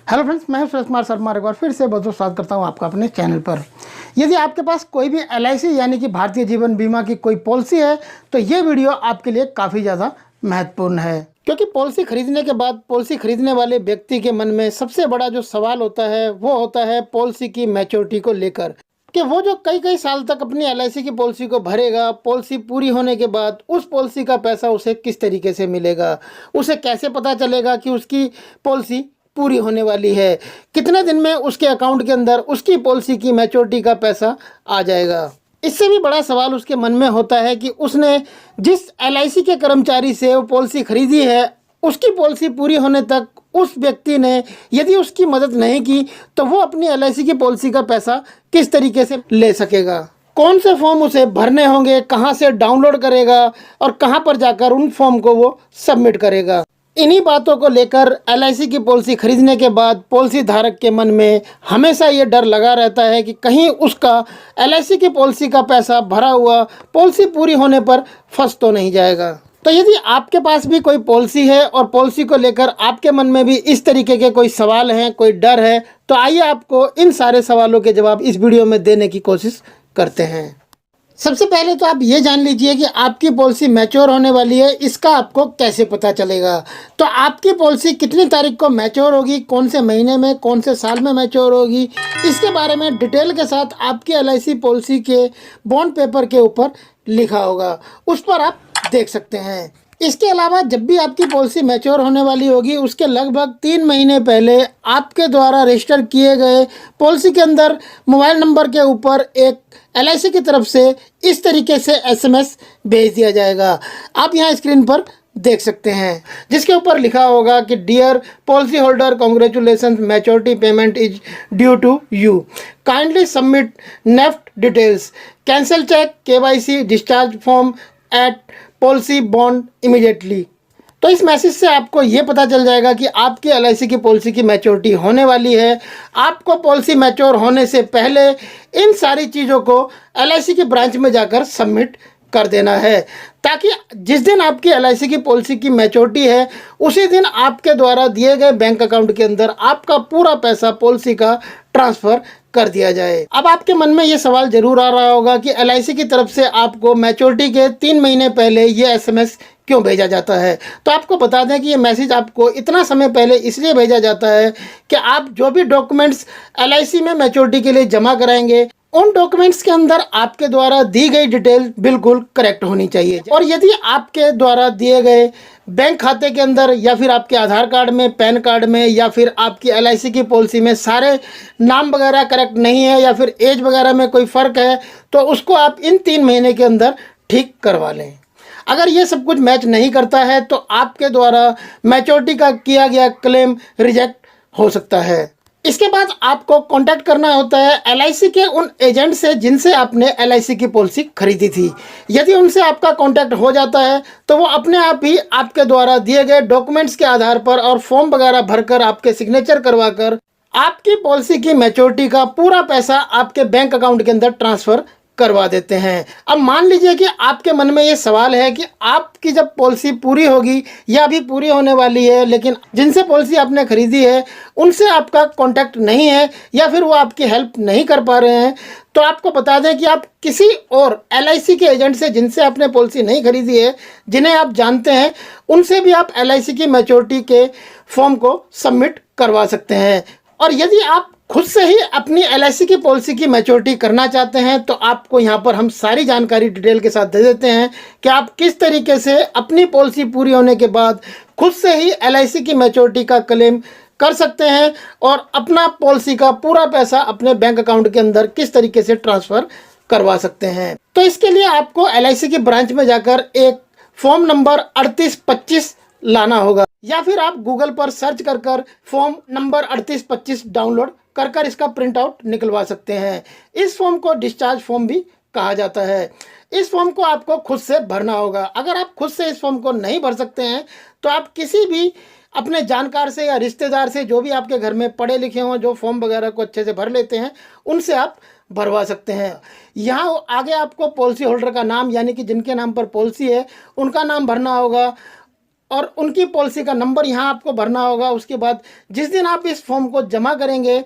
Hello friends, मैं सुरेश कुमार शर्मा एक बार फिर से बहुत बहुत स्वागत करता हूं आपका अपने चैनल पर। यदि आपके पास कोई भी एलआईसी यानी कि भारतीय जीवन बीमा की कोई पॉलिसी है तो ये वीडियो आपके लिए काफ़ी ज़्यादा महत्वपूर्ण है, क्योंकि पॉलिसी खरीदने के बाद पॉलिसी खरीदने वाले व्यक्ति के मन में सबसे बड़ा जो सवाल होता है वो होता है पॉलिसी की मैच्योरिटी को लेकर, कि वो जो कई कई साल तक अपनी एलआईसी की पॉलिसी को भरेगा, पॉलिसी पूरी होने के बाद उस पॉलिसी का पैसा उसे किस तरीके से मिलेगा, उसे कैसे पता चलेगा कि उसकी पॉलिसी पूरी होने वाली है, कितने दिन में उसके अकाउंट के अंदर उसकी पॉलिसी की मैच्योरिटी का पैसा आ जाएगा। इससे भी बड़ा सवाल उसके मन में होता है कि उसने जिस एलआईसी के कर्मचारी से वो पॉलिसी खरीदी है उसकी पॉलिसी पूरी होने तक उस व्यक्ति ने यदि उसकी मदद नहीं की तो वो अपनी एलआईसी की पॉलिसी का पैसा किस तरीके से ले सकेगा, कौन से फॉर्म उसे भरने होंगे, कहाँ से डाउनलोड करेगा और कहाँ पर जाकर उन फॉर्म को वो सबमिट करेगा। इन्हीं बातों को लेकर एलआईसी की पॉलिसी खरीदने के बाद पॉलिसी धारक के मन में हमेशा ये डर लगा रहता है कि कहीं उसका एलआईसी की पॉलिसी का पैसा भरा हुआ पॉलिसी पूरी होने पर फंस तो नहीं जाएगा। तो यदि आपके पास भी कोई पॉलिसी है और पॉलिसी को लेकर आपके मन में भी इस तरीके के कोई सवाल हैं, कोई डर है, तो आइए आपको इन सारे सवालों के जवाब इस वीडियो में देने की कोशिश करते हैं। सबसे पहले तो आप ये जान लीजिए कि आपकी पॉलिसी मैच्योर होने वाली है, इसका आपको कैसे पता चलेगा। तो आपकी पॉलिसी कितनी तारीख को मैच्योर होगी, कौन से महीने में, कौन से साल में मैच्योर होगी, इसके बारे में डिटेल के साथ आपकी एलआईसी पॉलिसी के बॉन्ड पेपर के ऊपर लिखा होगा, उस पर आप देख सकते हैं। इसके अलावा जब भी आपकी पॉलिसी मैच्योर होने वाली होगी उसके लगभग 3 महीने पहले आपके द्वारा रजिस्टर किए गए पॉलिसी के अंदर मोबाइल नंबर के ऊपर एक एलआईसी की तरफ से इस तरीके से एसएमएस भेज दिया जाएगा। आप यहाँ स्क्रीन पर देख सकते हैं, जिसके ऊपर लिखा होगा कि dear policy holder, congratulation, maturity payment is due to you, kindly submit NEFT details, cancel cheque, KYC, discharge form at policy bond immediately. तो इस मैसेज से आपको ये पता चल जाएगा कि आपकी एलआईसी की पॉलिसी की मैच्योरिटी होने वाली है। आपको पॉलिसी मैच्योर होने से पहले इन सारी चीज़ों को एलआईसी की ब्रांच में जाकर सबमिट कर देना है, ताकि जिस दिन आपकी एलआईसी की पॉलिसी की मैच्योरिटी है उसी दिन आपके द्वारा दिए गए बैंक अकाउंट के अंदर आपका पूरा पैसा पॉलिसी का ट्रांसफ़र कर दिया जाए। अब आपके मन में ये सवाल जरूर आ रहा होगा कि एलआईसी की तरफ से आपको मैच्योरिटी के 3 महीने पहले ये एसएमएस क्यों भेजा जाता है। तो आपको बता दें कि ये मैसेज आपको इतना समय पहले इसलिए भेजा जाता है कि आप जो भी डॉक्यूमेंट्स एलआईसी में मैच्योरिटी के लिए जमा कराएंगे उन डॉक्यूमेंट्स के अंदर आपके द्वारा दी गई डिटेल बिल्कुल करेक्ट होनी चाहिए। और यदि आपके द्वारा दिए गए बैंक खाते के अंदर या फिर आपके आधार कार्ड में, पैन कार्ड में या फिर आपकी एलआईसी की पॉलिसी में सारे नाम वगैरह करेक्ट नहीं है या फिर एज वगैरह में कोई फ़र्क है तो उसको आप इन 3 महीने के अंदर ठीक करवा लें। अगर ये सब कुछ मैच नहीं करता है तो आपके द्वारा मैच्योरिटी का किया गया क्लेम रिजेक्ट हो सकता है। इसके बाद आपको कांटेक्ट करना होता है एलआईसी के उन एजेंट से जिनसे आपने एलआईसी की पॉलिसी खरीदी थी। यदि उनसे आपका कांटेक्ट हो जाता है तो वो अपने आप ही आपके द्वारा दिए गए डॉक्यूमेंट्स के आधार पर और फॉर्म वगैरह भरकर आपके सिग्नेचर करवाकर आपकी पॉलिसी की मैच्योरिटी का पूरा पैसा आपके बैंक अकाउंट के अंदर ट्रांसफ़र करवा देते हैं। अब मान लीजिए कि आपके मन में ये सवाल है कि आपकी जब पॉलिसी पूरी होगी या अभी पूरी होने वाली है लेकिन जिनसे पॉलिसी आपने खरीदी है उनसे आपका कांटेक्ट नहीं है या फिर वो आपकी हेल्प नहीं कर पा रहे हैं, तो आपको बता दें कि आप किसी और एलआईसी के एजेंट से जिनसे आपने पॉलिसी नहीं खरीदी है, जिन्हें आप जानते हैं, उनसे भी आप एलआईसी की मैच्योरिटी के फॉर्म को सबमिट करवा सकते हैं। और यदि आप खुद से ही अपनी एलआईसी की पॉलिसी की मैच्योरिटी करना चाहते हैं तो आपको यहाँ पर हम सारी जानकारी डिटेल के साथ दे देते हैं कि आप किस तरीके से अपनी पॉलिसी पूरी होने के बाद खुद से ही एलआईसी की मैच्योरिटी का क्लेम कर सकते हैं और अपना पॉलिसी का पूरा पैसा अपने बैंक अकाउंट के अंदर किस तरीके से ट्रांसफ़र करवा सकते हैं। तो इसके लिए आपको एलआईसी की ब्रांच में जाकर एक फॉर्म नंबर 3825 लाना होगा या फिर आप गूगल पर सर्च कर फॉर्म नंबर 3825 डाउनलोड कर इसका प्रिंट आउट निकलवा सकते हैं। इस फॉर्म को डिस्चार्ज फॉर्म भी कहा जाता है। इस फॉर्म को आपको खुद से भरना होगा। अगर आप खुद से इस फॉर्म को नहीं भर सकते हैं तो आप किसी भी अपने जानकार से या रिश्तेदार से, जो भी आपके घर में पढ़े लिखे हों, जो फॉर्म वगैरह को अच्छे से भर लेते हैं, उनसे आप भरवा सकते हैं। यहाँ आगे आपको पॉलिसी होल्डर का नाम यानी कि जिनके नाम पर पॉलिसी है उनका नाम भरना होगा और उनकी पॉलिसी का नंबर यहाँ आपको भरना होगा। उसके बाद जिस दिन आप इस फॉर्म को जमा करेंगे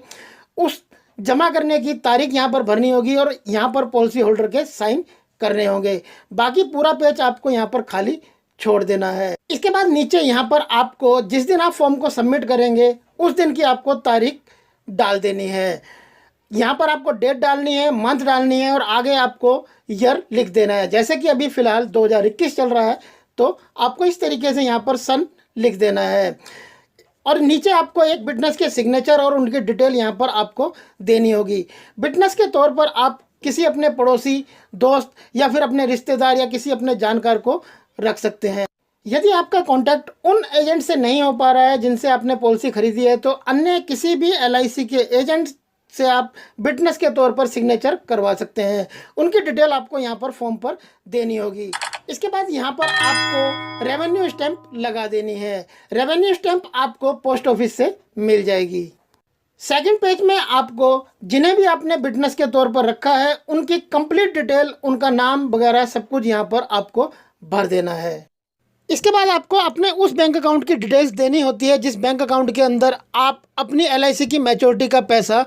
उस जमा करने की तारीख यहाँ पर भरनी होगी और यहाँ पर पॉलिसी होल्डर के साइन करने होंगे। बाकी पूरा पेज आपको यहाँ पर खाली छोड़ देना है। इसके बाद नीचे यहाँ पर आपको जिस दिन आप फॉर्म को सबमिट करेंगे उस दिन की आपको तारीख डाल देनी है। यहाँ पर आपको डेट डालनी है, मंथ डालनी है और आगे आपको ईयर लिख देना है। जैसे कि अभी फ़िलहाल 2021 चल रहा है तो आपको इस तरीके से यहाँ पर सन लिख देना है और नीचे आपको एक विटनेस के सिग्नेचर और उनकी डिटेल यहाँ पर आपको देनी होगी। विटनेस के तौर पर आप किसी अपने पड़ोसी, दोस्त या फिर अपने रिश्तेदार या किसी अपने जानकार को रख सकते हैं। यदि आपका कॉन्टैक्ट उन एजेंट से नहीं हो पा रहा है जिनसे आपने पॉलिसी खरीदी है तो अन्य किसी भी LIC के एजेंट से आप विटनेस के तौर पर सिग्नेचर करवा सकते हैं। उनकी डिटेल आपको यहाँ पर फॉर्म पर देनी होगी। इसके बाद यहाँ पर आपको रेवेन्यू स्टैंप लगा देनी है। रेवेन्यू स्टैंप आपको पोस्ट ऑफिस से मिल जाएगी। सेकंड पेज में आपको जिन्हें भी आपने विटनेस के तौर पर रखा है उनकी कंप्लीट डिटेल, उनका नाम वगैरह सब कुछ यहाँ पर आपको भर देना है। इसके बाद आपको अपने उस बैंक अकाउंट की डिटेल्स देनी होती है जिस बैंक अकाउंट के अंदर आप अपनी LIC की मैच्योरिटी का पैसा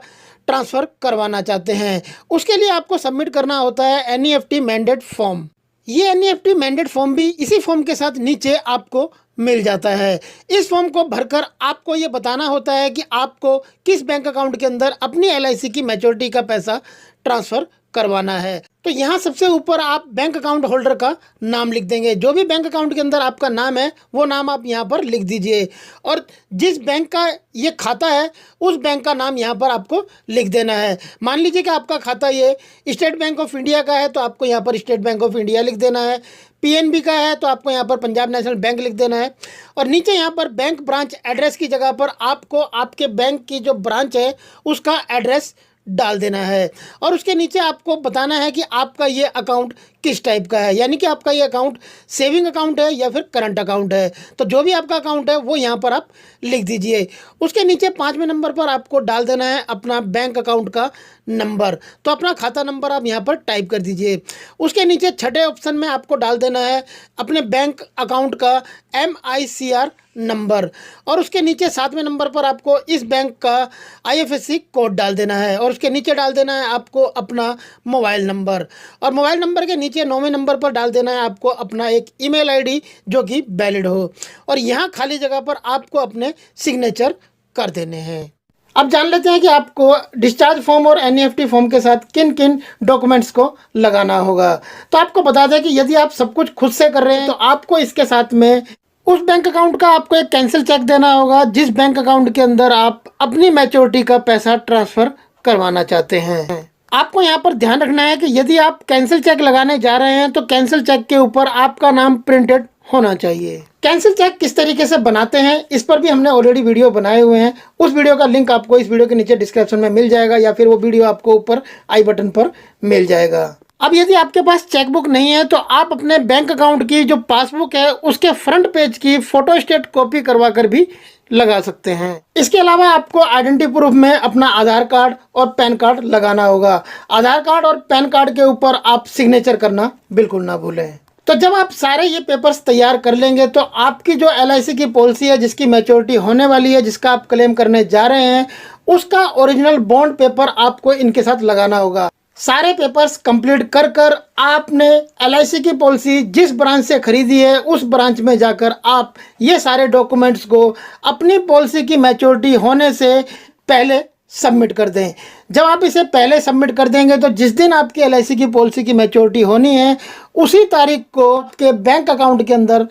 ट्रांसफ़र करवाना चाहते हैं। उसके लिए आपको सबमिट करना होता है NEFT मैंडेट फॉर्म। ये NEFT मैंडेट फॉर्म भी इसी फॉर्म के साथ नीचे आपको मिल जाता है। इस फॉर्म को भरकर आपको ये बताना होता है कि आपको किस बैंक अकाउंट के अंदर अपनी LIC की मैच्योरिटी का पैसा ट्रांसफ़र करवाना है। तो यहाँ सबसे ऊपर आप बैंक अकाउंट होल्डर का नाम लिख देंगे। जो भी बैंक अकाउंट के अंदर आपका नाम है वो नाम आप यहाँ पर लिख दीजिए और जिस बैंक का ये खाता है उस बैंक का नाम यहाँ पर आपको लिख देना है। मान लीजिए कि आपका खाता ये स्टेट बैंक ऑफ इंडिया का है तो आपको यहाँ पर स्टेट बैंक ऑफ इंडिया लिख देना है। PNB का है तो आपको यहाँ पर पंजाब नेशनल बैंक लिख देना है और नीचे यहाँ पर बैंक ब्रांच एड्रेस की जगह पर आपको आपके बैंक की जो ब्रांच है उसका एड्रेस डाल देना है और उसके नीचे आपको बताना है कि आपका ये अकाउंट किस टाइप का है, यानी कि आपका ये अकाउंट सेविंग अकाउंट है या फिर करंट अकाउंट है। तो जो भी आपका अकाउंट है वो यहाँ पर आप लिख दीजिए। उसके नीचे 5वें नंबर पर आपको डाल देना है अपना बैंक अकाउंट का नंबर। तो अपना खाता नंबर आप यहाँ पर टाइप कर दीजिए। उसके नीचे छठे ऑप्शन में आपको डाल देना है अपने बैंक अकाउंट का MICR नंबर और उसके नीचे 7वें नंबर पर आपको इस बैंक का IFSC कोड डाल देना है और उसके नीचे डाल देना है आपको अपना मोबाइल नंबर और मोबाइल नंबर के नीचे 9वें नंबर पर डाल देना है आपको अपना एक ईमेल ID जो कि वैलिड हो और यहाँ खाली जगह पर आपको अपने सिग्नेचर कर देने हैं। अब जान लेते हैं कि आपको डिस्चार्ज फॉर्म और NEFT फॉर्म के साथ किन किन डॉक्यूमेंट्स को लगाना होगा। तो आपको बता दें कि यदि आप सब कुछ खुद से कर रहे हैं तो आपको इसके साथ में उस बैंक अकाउंट का आपको एक कैंसिल चेक देना होगा जिस बैंक अकाउंट के अंदर आप अपनी मैच्योरिटी का पैसा ट्रांसफ़र करवाना चाहते हैं। आपको यहाँ पर ध्यान रखना है कि यदि आप कैंसिल चेक लगाने जा रहे हैं तो कैंसिल चेक के ऊपर आपका नाम प्रिंटेड होना चाहिए। कैंसिल चेक किस तरीके से बनाते हैं इस पर भी हमने ऑलरेडी वीडियो बनाए हुए हैं। उस वीडियो का लिंक आपको इस वीडियो के नीचे डिस्क्रिप्शन में मिल जाएगा या फिर वो वीडियो आपको ऊपर आई बटन पर मिल जाएगा। अब यदि आपके पास चेकबुक नहीं है तो आप अपने बैंक अकाउंट की जो पासबुक है उसके फ्रंट पेज की फोटोस्टेट कॉपी करवा कर भी लगा सकते हैं। इसके अलावा आपको आइडेंटिटी प्रूफ में अपना आधार कार्ड और पैन कार्ड लगाना होगा। आधार कार्ड और पैन कार्ड के ऊपर आप सिग्नेचर करना बिल्कुल ना भूलें। तो जब आप सारे ये पेपर्स तैयार कर लेंगे तो आपकी जो LIC की पॉलिसी है जिसकी मैच्योरिटी होने वाली है, जिसका आप क्लेम करने जा रहे हैं, उसका ओरिजिनल बॉन्ड पेपर आपको इनके साथ लगाना होगा। सारे पेपर्स कंप्लीट कर कर आपने LIC की पॉलिसी जिस ब्रांच से खरीदी है उस ब्रांच में जाकर आप ये सारे डॉक्यूमेंट्स को अपनी पॉलिसी की मैच्योरिटी होने से पहले सबमिट कर दें। जब आप इसे पहले सबमिट कर देंगे तो जिस दिन आपकी LIC की पॉलिसी की मैच्योरिटी होनी है उसी तारीख को आपके बैंक अकाउंट के अंदर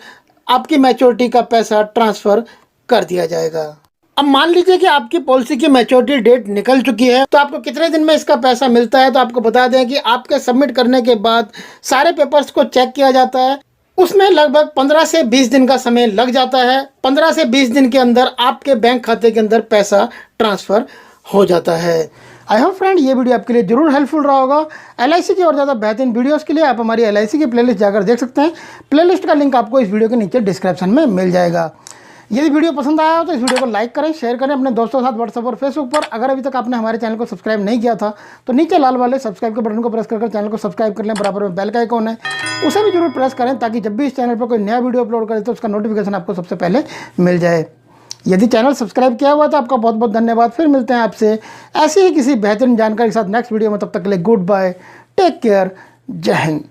आपकी मैच्योरिटी का पैसा ट्रांसफ़र कर दिया जाएगा। अब मान लीजिए कि आपकी पॉलिसी की मैच्योरिटी डेट निकल चुकी है तो आपको कितने दिन में इसका पैसा मिलता है। तो आपको बता दें कि आपके सबमिट करने के बाद सारे पेपर्स को चेक किया जाता है, उसमें लगभग 15 से 20 दिन का समय लग जाता है। 15 से 20 दिन के अंदर आपके बैंक खाते के अंदर पैसा ट्रांसफ़र हो जाता है। आई होप फ्रेंड ये वीडियो आपके लिए जरूर हेल्पफुल रहा होगा। LIC की और ज़्यादा बेहतरीन वीडियोस के लिए आप हमारी LIC की प्लेलिस्ट जाकर देख सकते हैं। प्लेलिस्ट का लिंक आपको इस वीडियो के नीचे डिस्क्रिप्शन में मिल जाएगा। यदि वीडियो पसंद आया हो तो इस वीडियो को लाइक करें, शेयर करें अपने दोस्तों के साथ व्हाट्सएप और फेसबुक पर। अगर अभी तक आपने हमारे चैनल को सब्सक्राइब नहीं किया था तो नीचे लाल वाले सब्सक्राइब के बटन को प्रेस कर चैनल को सब्सक्राइब कर लें। बराबर में बेल का आइकॉन है, उसे भी जरूर प्रेस करें ताकि जब भी इस चैनल पर कोई नया वीडियो अपलोड करें तो उसका नोटिफिकेशन आपको सबसे पहले मिल जाए। यदि चैनल सब्सक्राइब किया हुआ तो आपका बहुत बहुत धन्यवाद। फिर मिलते हैं आपसे ऐसी ही किसी बेहतरीन जानकारी के साथ नेक्स्ट वीडियो में। तब तक के लिए गुड बाय, टेक केयर, जय हिंद।